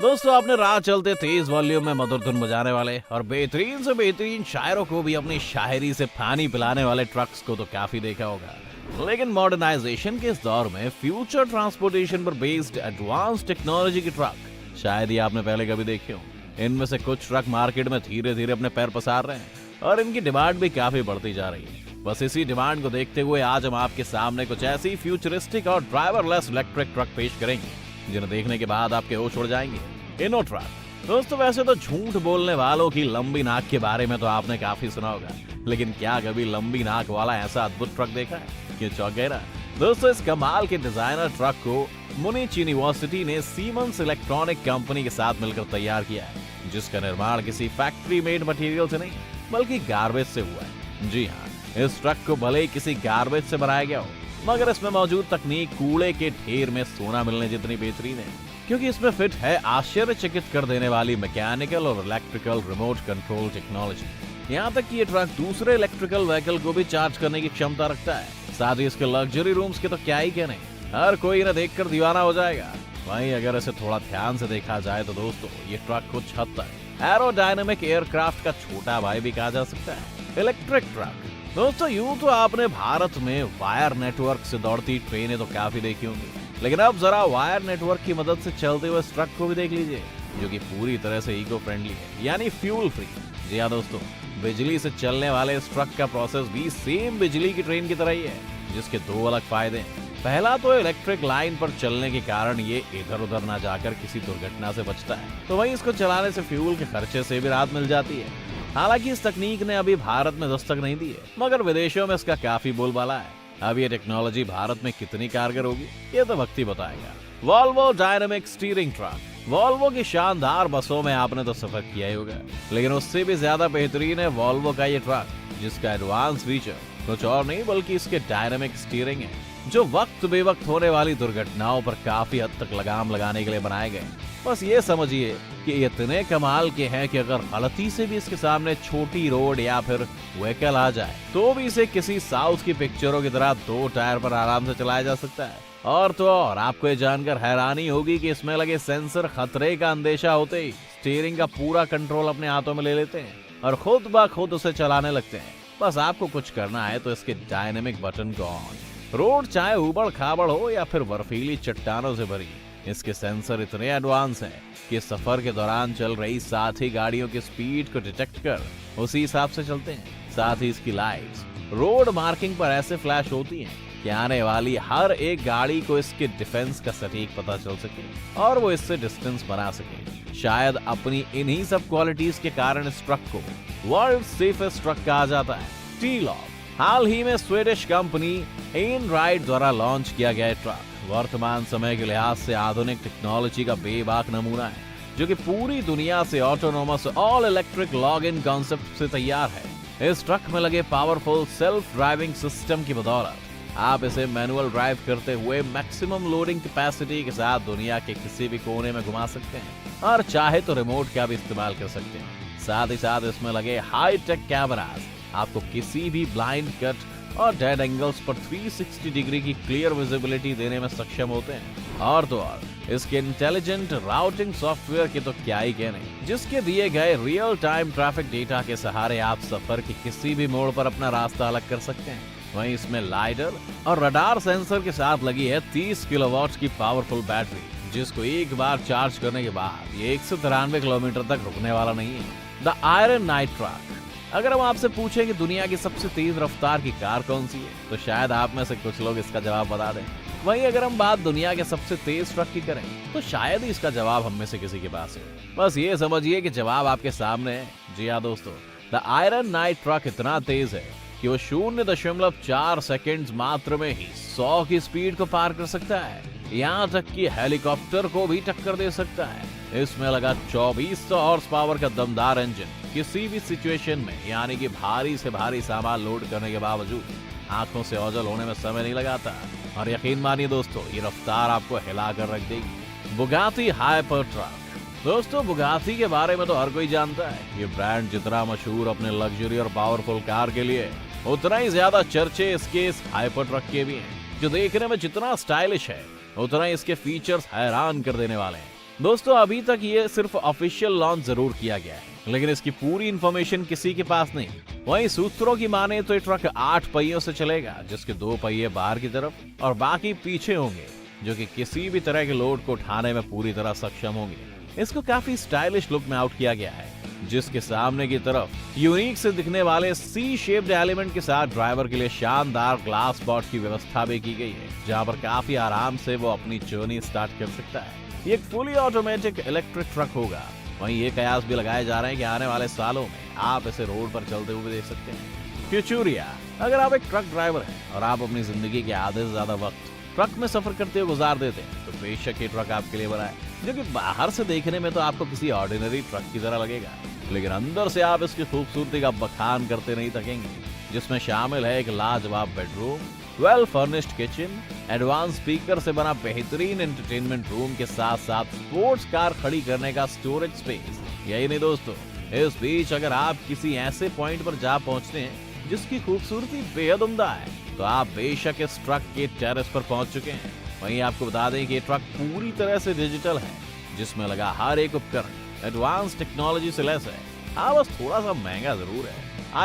दोस्तों, आपने राह चलते तेज वॉल्यूम में मधुर धुन बजाने वाले और बेहतरीन से बेहतरीन शायरों को भी अपनी शायरी से पानी पिलाने वाले ट्रक्स को तो काफी देखा होगा। लेकिन मॉडर्नाइजेशन के इस दौर में फ्यूचर ट्रांसपोर्टेशन पर बेस्ड एडवांस टेक्नोलॉजी के ट्रक शायद ही आपने पहले कभी देखे हो। इनमें से कुछ ट्रक मार्केट में धीरे धीरे अपने पैर पसार रहे हैं और इनकी डिमांड भी काफी बढ़ती जा रही है। बस इसी डिमांड को देखते हुए आज हम आपके सामने कुछ ऐसी फ्यूचरिस्टिक और ड्राइवरलेस इलेक्ट्रिक ट्रक पेश करेंगे जिन्हें देखने के बाद आपके होश उड़ जाएंगे। इनो ट्रक। दोस्तों, वैसे तो झूठ बोलने वालों की लंबी नाक के बारे में तो आपने काफी सुना होगा, लेकिन क्या कभी लंबी नाक वाला ऐसा अद्भुत ट्रक देखा है? क्यों चौंक गए ना? दोस्तों, इस कमाल के डिजाइनर ट्रक को मुनिच यूनिवर्सिटी ने सीमेंस इलेक्ट्रॉनिक कंपनी के साथ मिलकर तैयार किया है, जिसका निर्माण किसी फैक्ट्री मेड मटेरियल से नहीं बल्कि गार्बेज से हुआ है। जी हाँ, इस ट्रक को भले ही किसी गार्बेज से बनाया गया हो, मगर इसमें मौजूद तकनीक कूड़े के ढेर में सोना मिलने जितनी बेहतरीन है, क्योंकि इसमें फिट है आश्चर्यचकित कर देने वाली मैकेनिकल और इलेक्ट्रिकल रिमोट कंट्रोल टेक्नोलॉजी। यहाँ तक कि ये ट्रक दूसरे इलेक्ट्रिकल व्हीकल को भी चार्ज करने की क्षमता रखता है। साथ ही इसके लग्जरी रूम्स के तो क्या ही कहने, हर कोई इन्हें देखकर दीवाना हो जाएगा। वहीं अगर इसे थोड़ा ध्यान से देखा जाए तो दोस्तों, ये ट्रक कुछ हद तक एरोडायनेमिक एयरक्राफ्ट का छोटा भाई भी कहा जा सकता है। Electric truck. दोस्तों, यूं तो आपने भारत में वायर नेटवर्क से दौड़ती ट्रेनें तो काफी देखी होंगी, लेकिन अब जरा वायर नेटवर्क की मदद से चलते हुए इस ट्रक को भी देख लीजिए, जो कि पूरी तरह से इको फ्रेंडली है, यानी फ्यूल फ्री। जी हाँ दोस्तों, बिजली से चलने वाले इस ट्रक का प्रोसेस भी सेम बिजली की ट्रेन की तरह ही है, जिसके दो अलग फायदे हैं। पहला तो इलेक्ट्रिक लाइन पर चलने के कारण ये इधर उधर ना जाकर किसी दुर्घटना से बचता है, तो वहीं इसको चलाने से फ्यूल के खर्चे से भी राहत मिल जाती है। हालांकि इस तकनीक ने अभी भारत में दस्तक नहीं दी है, मगर विदेशों में इसका काफी बोलबाला है। अब ये टेक्नोलॉजी भारत में कितनी कारगर होगी, ये तो वक्त ही बताएगा। Volvo dynamic steering truck. Volvo की शानदार बसों में आपने तो सफर किया ही होगा, लेकिन उससे भी ज्यादा बेहतरीन है वॉल्वो का ये ट्रक, जिसका एडवांस फीचर कुछ और नहीं बल्कि इसके डायनामिक स्टीयरिंग है, जो वक्त बेवक्त होने वाली दुर्घटनाओं पर काफी हद तक लगाम लगाने के लिए बनाए गए। बस ये समझिए कि इतने कमाल के हैं कि अगर गलती से भी इसके सामने छोटी रोड या फिर व्हीकल आ जाए तो भी इसे किसी साउथ की पिक्चरों की तरह दो टायर पर आराम से चलाया जा सकता है। और तो और आपको ये जानकर हैरानी होगी कि इसमें लगे सेंसर खतरे का अंदेशा होते ही स्टीयरिंग का पूरा कंट्रोल अपने हाथों में ले लेते हैं और खुद ब खुद उसे चलाने लगते हैं। बस आपको कुछ करना है तो इसके डायनेमिक बटन को ऑन। रोड चाहे उबड़ खाबड़ हो या फिर बर्फीली चट्टानों से भरी, इसके सेंसर इतने एडवांस हैं कि सफर के दौरान चल रही साथी गाड़ियों की स्पीड को डिटेक्ट कर उसी हिसाब से चलते हैं। साथ ही इसकी लाइट्स रोड मार्किंग पर ऐसे फ्लैश होती हैं कि आने वाली हर एक गाड़ी को इसके डिफेंस का सटीक पता चल सके और वो इससे डिस्टेंस बना सके। शायद अपनी इन्हीं सब क्वालिटीज के कारण इस ट्रक को वर्ल्ड सेफेस्ट ट्रक कहा जाता है। टी-लॉग। हाल ही में स्वीडिश कंपनी एनराइड द्वारा लॉन्च किया गया ट्रक वर्तमान समय के लिहाज से आधुनिक टेक्नोलॉजी का बेबाक नमूना है, जो कि पूरी दुनिया से autonomous all electric log in concept से तैयार है। इस ट्रक में लगे पावरफुल सेल्फ ड्राइविंग सिस्टम की बदौलत आप इसे मैनुअल ड्राइव करते हुए मैक्सिमम लोडिंग कैपेसिटी के साथ दुनिया के किसी भी कोने में घुमा सकते हैं और चाहे तो रिमोट का भी इस्तेमाल कर सकते हैं। साथ ही साथ इसमें लगे हाई टेक कैमरास आपको किसी भी ब्लाइंड कट और डेड एंगल्स पर 360 डिग्री की क्लियर विजिबिलिटी देने में सक्षम होते हैं। और तो और इसके इंटेलिजेंट राउटिंग सॉफ्टवेयर की तो क्या ही कहने, जिसके दिए गए रियल टाइम ट्रैफिक डेटा के सहारे आप सफर के किसी भी मोड़ पर अपना रास्ता अलग कर सकते हैं। वहीं इसमें लाइडर और रडार सेंसर के साथ लगी है 30 किलोवाट की पावरफुल बैटरी, जिसको एक बार चार्ज करने के बाद ये 193 किलोमीटर तक रुकने वाला नहीं है। The iron night truck. अगर हम आपसे पूछें कि दुनिया की सबसे तेज रफ्तार की कार कौन सी है, तो शायद आप में से कुछ लोग इसका जवाब बता दें। वहीं अगर हम बात दुनिया के सबसे तेज ट्रक की करें, तो शायद ही इसका जवाब हम में से किसी के पास है। बस ये समझिए कि जवाब आपके सामने है। जी हाँ दोस्तों, द आयरन नाइट ट्रक इतना तेज है कि वो 0.4 सेकेंड मात्र में ही 100 की स्पीड को पार कर सकता है। यहाँ तक कि हेलीकॉप्टर को भी टक्कर दे सकता है। इसमें लगा 2400 हॉर्स पावर का दमदार इंजन किसी भी सिचुएशन में, यानी कि भारी से भारी सामान लोड करने के बावजूद आंखों से ओझल होने में समय नहीं लगाता। और यकीन मानिए दोस्तों, ये रफ्तार आपको हिला कर रख देगी। बुगाती हाइपर ट्रक। दोस्तों, बुगाती के बारे में तो हर कोई जानता है। ये ब्रांड जितना मशहूर अपने लग्जरी और पावरफुल कार के लिए, उतना ही ज्यादा चर्चे इसके इस हाइपर ट्रक के भी हैं, जो देखने में जितना स्टाइलिश है उतना ही इसके फीचर्स हैरान कर देने वाले हैं। दोस्तों, अभी तक ये सिर्फ ऑफिशियल लॉन्च जरूर किया गया है, लेकिन इसकी पूरी इंफॉर्मेशन किसी के पास नहीं। वहीं सूत्रों की माने तो ये ट्रक 8 पहियों से चलेगा, जिसके 2 पहिए बाहर की तरफ और बाकी पीछे होंगे, जो कि किसी भी तरह के लोड को उठाने में पूरी तरह सक्षम होंगे। इसको काफी स्टाइलिश लुक में आउट किया गया है, जिसके सामने की तरफ यूनिक से दिखने वाले सी शेप्ड एलिमेंट के साथ ड्राइवर के लिए शानदार ग्लास बॉट की व्यवस्था भी की गई है, जहां पर काफी आराम से वो अपनी जर्नी स्टार्ट कर सकता है। ये एक फुली ऑटोमेटिक इलेक्ट्रिक ट्रक होगा। वहीं ये कयास भी लगाए जा रहे हैं कि आने वाले सालों में आप इसे रोड पर चलते हुए देख सकते हैं। फ्यूचुरिया, अगर आप एक ट्रक ड्राइवर हैं और आप अपनी जिंदगी के आधे से ज्यादा वक्त ट्रक में सफर करते हुए गुजार देते हैं, तो बेशक ये ट्रक आपके लिए बना है, जो कि बाहर से देखने में तो आपको किसी ऑर्डिनरी ट्रक की तरह लगेगा, लेकिन अंदर से आप इसकी खूबसूरती का बखान करते नहीं थकेंगे, जिसमें शामिल है एक लाजवाब bedroom, well furnished kitchen, advance speaker से बना बेहतरीन एंटरटेनमेंट रूम के साथ साथ स्पोर्ट्स कार खड़ी करने का स्टोरेज स्पेस। यही नहीं दोस्तों, इस बीच अगर आप किसी ऐसे पॉइंट पर जा पहुंचते हैं जिसकी खूबसूरती बेहद उम्दा है, तो आप बेशक इस ट्रक के टेरेस पर पहुंच चुके हैं। वहीं आपको बता दें कि ये ट्रक पूरी तरह से डिजिटल है, जिसमें लगा हर एक उपकरण एडवांस टेक्नोलॉजी से लैस है। हाँ, बस थोड़ा सा महंगा जरूर है।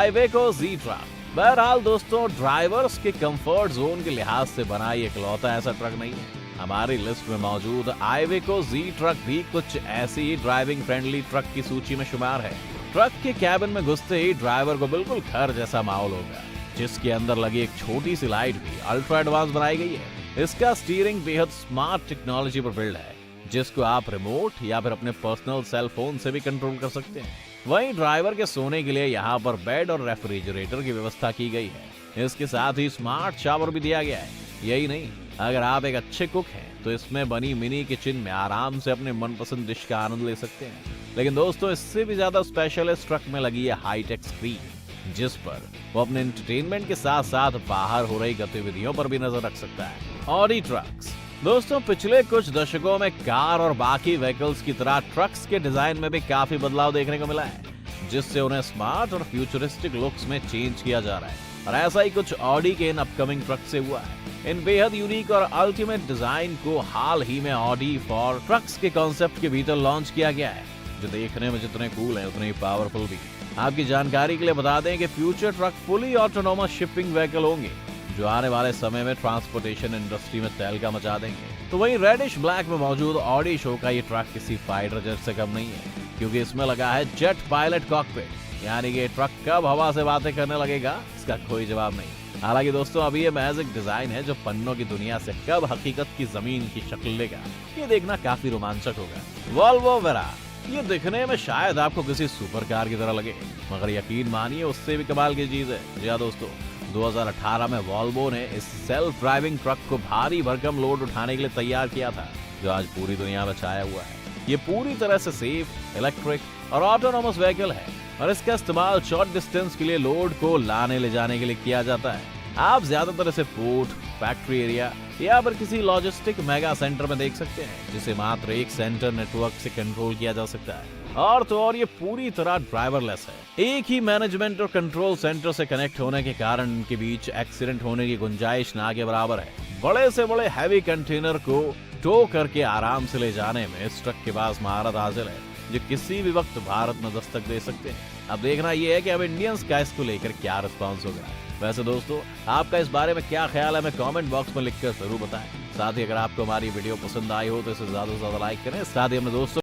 Iveco Z ट्रक, बहरहाल दोस्तों, ड्राइवर्स के कंफर्ट जोन के लिहाज से बना ये इकलौता ऐसा ट्रक नहीं है। हमारी लिस्ट में मौजूद Iveco Z ट्रक भी कुछ ऐसी ही ड्राइविंग फ्रेंडली ट्रक की सूची में शुमार है। ट्रक के कैबिन में घुसते ही ड्राइवर को बिल्कुल घर जैसा माहौल होगा, जिसके अंदर लगी एक छोटी सी लाइट भी अल्ट्रा एडवांस बनाई गई है। इसका स्टीयरिंग बेहद स्मार्ट टेक्नोलॉजी पर बिल्ड है, जिसको आप रिमोट या फिर अपने पर्सनल सेल फोन से भी कंट्रोल कर सकते हैं। वहीं ड्राइवर के सोने के लिए यहाँ पर बेड और रेफ्रिजरेटर की व्यवस्था की गई है। इसके साथ ही स्मार्ट शावर भी दिया गया है। यही नहीं, अगर आप एक अच्छे कुक हैं तो इसमें बनी मिनी किचन में आराम से अपने मनपसंद डिश का आनंद ले सकते हैं। लेकिन दोस्तों, इससे भी ज्यादा स्पेशल इस ट्रक में लगी है हाईटेक स्क्रीन, जिस पर वो अपने एंटरटेनमेंट के साथ साथ बाहर हो रही गतिविधियों पर भी नजर रख सकता है। ऑडी ट्रक्स, दोस्तों, पिछले कुछ दशकों में कार और बाकी व्हीकल्स की तरह ट्रक्स के डिजाइन में भी काफी बदलाव देखने को मिला है, जिससे उन्हें स्मार्ट और फ्यूचरिस्टिक लुक्स में चेंज किया जा रहा है। और ऐसा ही कुछ ऑडी के इन अपकमिंग ट्रक से हुआ है। इन बेहद यूनिक और अल्टीमेट डिजाइन को हाल ही में ऑडी फॉर ट्रक्स के कॉन्सेप्ट के भीतर लॉन्च किया गया है, जो देखने में जितने कूल है उतने ही पावरफुल भी। आपकी जानकारी के लिए बता दें कि future truck fully autonomous shipping vehicle होंगे, जो आने वाले समय में ट्रांसपोर्टेशन इंडस्ट्री में तहलका मचा देंगे। तो वहीं रेडिश ब्लैक में मौजूद ऑडी शो का ये ट्रक किसी फाइटर जेट से कम नहीं है, क्योंकि इसमें लगा है जेट पायलट कॉकपिट, यानी कि ट्रक कब हवा से बातें करने लगेगा इसका कोई जवाब नहीं। हालांकि दोस्तों, अभी ये महज एक डिजाइन है, जो पन्नों की दुनिया से कब हकीकत की जमीन की शक्ल लेगा, ये देखना काफी रोमांचक होगा। वॉल्वो वेरा, ये दिखने में शायद आपको किसी सुपर कार की तरह लगे, मगर यकीन मानिए उससे भी कमाल की चीज है। जी हाँ दोस्तों, 2018 में वॉल्वो ने इस सेल्फ ड्राइविंग ट्रक को भारी भरकम लोड उठाने के लिए तैयार किया था, जो आज पूरी दुनिया में छाया हुआ है। ये पूरी तरह से सेफ, इलेक्ट्रिक और ऑटोनोमस व्हीकल है, और इसका इस्तेमाल शॉर्ट डिस्टेंस के लिए लोड को लाने ले जाने के लिए किया जाता है। आप ज्यादातर इसे पोर्ट, फैक्ट्री एरिया या फिर किसी लॉजिस्टिक मेगा सेंटर में देख सकते हैं, जिसे मात्र एक सेंटर नेटवर्क से कंट्रोल किया जा सकता है। और तो और ये पूरी तरह ड्राइवरलेस है। एक ही मैनेजमेंट और कंट्रोल सेंटर से कनेक्ट होने के कारण इनके बीच एक्सीडेंट होने की गुंजाइश ना के बराबर है। बड़े से बड़े हैवी कंटेनर को टो करके आराम से ले जाने में इस ट्रक के पास महारत हासिल है, जो किसी भी वक्त भारत में दस्तक दे सकते हैं। अब देखना यह है कि अब इंडियंस का इसको लेकर क्या रिस्पॉन्स होगा। वैसे दोस्तों, आपका इस बारे में क्या ख्याल है, हमें कमेंट बॉक्स में लिखकर जरूर बताएं। साथ ही अगर आपको हमारी वीडियो पसंद आई हो तो इसे ज्यादा से ज्यादा लाइक करें। साथ ही अपने दोस्तों